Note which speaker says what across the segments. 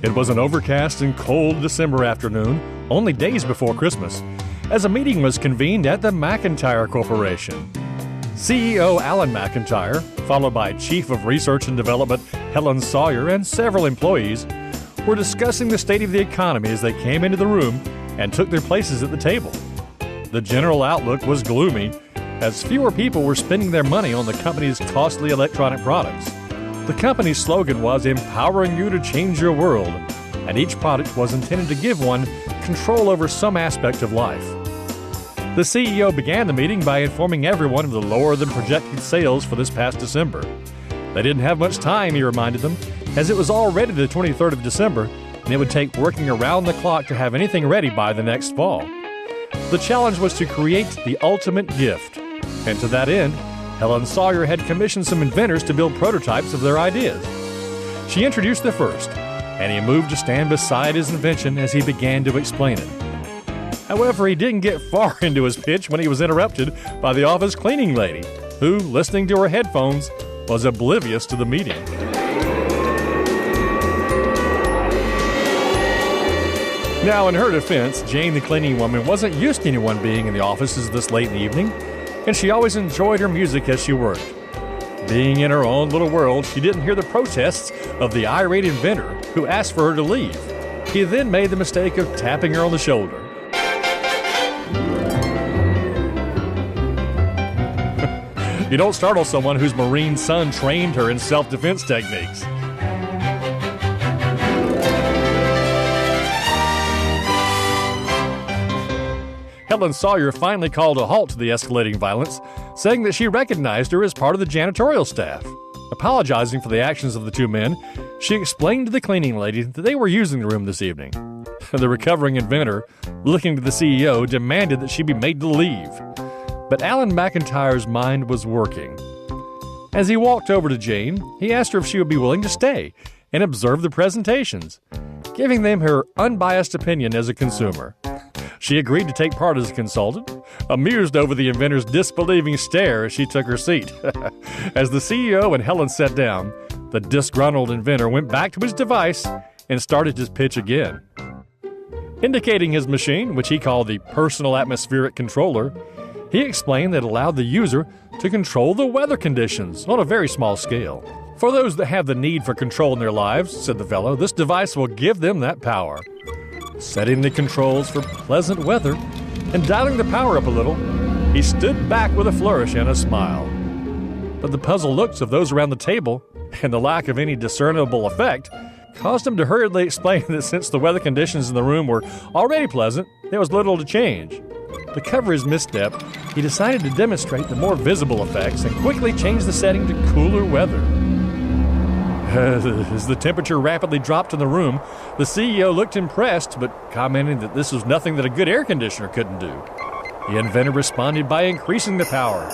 Speaker 1: It was an overcast and cold December afternoon, only days before Christmas, as a meeting was convened at the McIntyre Corporation. CEO Alan McIntyre, followed by Chief of Research and Development Helen Sawyer and several employees, were discussing the state of the economy as they came into the room and took their places at the table. The general outlook was gloomy, as fewer people were spending their money on the company's costly electronic products. The company's slogan was empowering you to change your world, and each product was intended to give one control over some aspect of life. The CEO began the meeting by informing everyone of the lower-than-projected sales for this past December. They didn't have much time, he reminded them, as it was already the 23rd of December, and it would take working around the clock to have anything ready by the next fall. The challenge was to create the ultimate gift, and to that end, Helen Sawyer had commissioned some inventors to build prototypes of their ideas. She introduced the first, and he moved to stand beside his invention as he began to explain it. However, he didn't get far into his pitch when he was interrupted by the office cleaning lady, who, listening to her headphones, was oblivious to the meeting. Now, in her defense, Jane the cleaning woman wasn't used to anyone being in the offices this late in the evening, and she always enjoyed her music as she worked. Being in her own little world, she didn't hear the protests of the irate inventor who asked for her to leave. He then made the mistake of tapping her on the shoulder. You don't startle someone whose Marine son trained her in self-defense techniques. Helen Sawyer finally called a halt to the escalating violence, saying that she recognized her as part of the janitorial staff. Apologizing for the actions of the two men, she explained to the cleaning lady that they were using the room this evening. The recovering inventor, looking to the CEO, demanded that she be made to leave. But Alan McIntyre's mind was working. As he walked over to Jane, he asked her if she would be willing to stay and observe the presentations, giving them her unbiased opinion as a consumer. She agreed to take part as a consultant, amused over the inventor's disbelieving stare as she took her seat. As the CEO and Helen sat down, the disgruntled inventor went back to his device and started his pitch again. Indicating his machine, which he called the Personal Atmospheric Controller, he explained that it allowed the user to control the weather conditions on a very small scale. For those that have the need for control in their lives, said the fellow, this device will give them that power. Setting the controls for pleasant weather and dialing the power up a little, he stood back with a flourish and a smile. But the puzzled looks of those around the table and the lack of any discernible effect caused him to hurriedly explain that since the weather conditions in the room were already pleasant, there was little to change. To cover his misstep, he decided to demonstrate the more visible effects and quickly change the setting to cooler weather. As the temperature rapidly dropped in the room, the CEO looked impressed, but commented that this was nothing that a good air conditioner couldn't do. The inventor responded by increasing the power,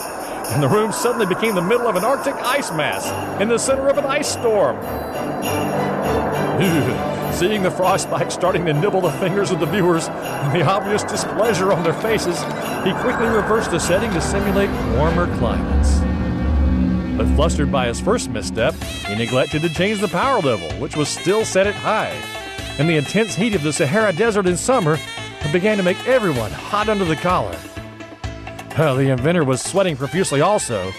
Speaker 1: and the room suddenly became the middle of an Arctic ice mass in the center of an ice storm. Seeing the frostbite starting to nibble the fingers of the viewers and the obvious displeasure on their faces, he quickly reversed the setting to simulate warmer climates. But flustered by his first misstep, he neglected to change the power level, which was still set at high. And the intense heat of the Sahara Desert in summer began to make everyone hot under the collar. The inventor was sweating profusely also,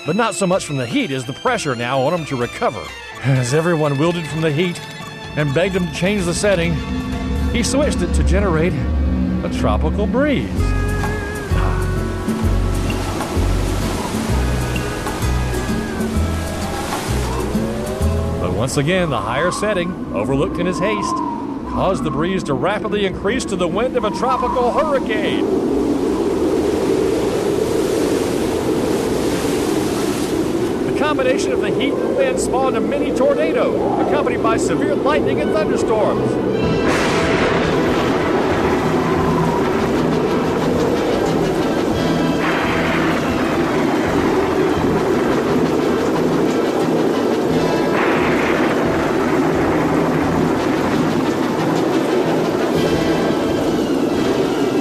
Speaker 1: but not so much from the heat as the pressure now on him to recover. As everyone wilted from the heat and begged him to change the setting, he switched it to generate a tropical breeze. But once again, the higher setting, overlooked in his haste, caused the breeze to rapidly increase to the wind of a tropical hurricane. The combination of the heat and wind spawned a mini tornado, accompanied by severe lightning and thunderstorms.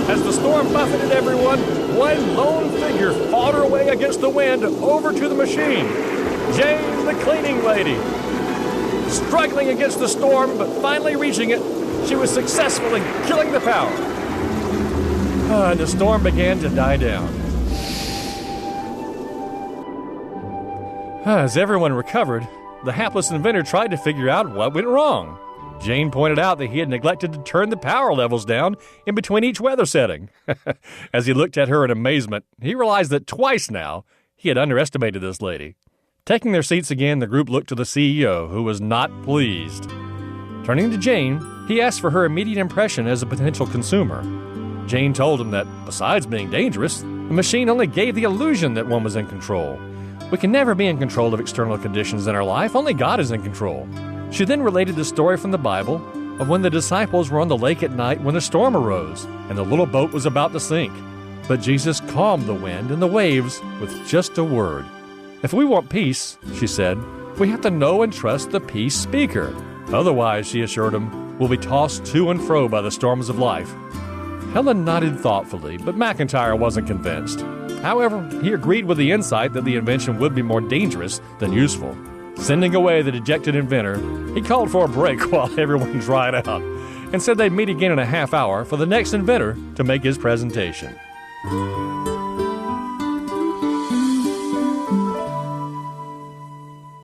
Speaker 1: As the storm buffeted everyone, one lone figure fought her way against the wind over to the machine. Jane, the cleaning lady. Struggling against the storm, but finally reaching it, she was successful in killing the power. And the storm began to die down. As everyone recovered, the hapless inventor tried to figure out what went wrong. Jane pointed out that he had neglected to turn the power levels down in between each weather setting. As he looked at her in amazement, he realized that twice now he had underestimated this lady. Taking their seats again, the group looked to the CEO, who was not pleased. Turning to Jane, he asked for her immediate impression as a potential consumer. Jane told him that, besides being dangerous, the machine only gave the illusion that one was in control. We can never be in control of external conditions in our life. Only God is in control. She then related the story from the Bible of when the disciples were on the lake at night when a storm arose and the little boat was about to sink. But Jesus calmed the wind and the waves with just a word. If we want peace, she said, we have to know and trust the peace speaker. Otherwise, she assured him, we'll be tossed to and fro by the storms of life. Helen nodded thoughtfully, but McIntyre wasn't convinced. However, he agreed with the insight that the invention would be more dangerous than useful. Sending away the dejected inventor, he called for a break while everyone dried out, and said they'd meet again in a half hour for the next inventor to make his presentation.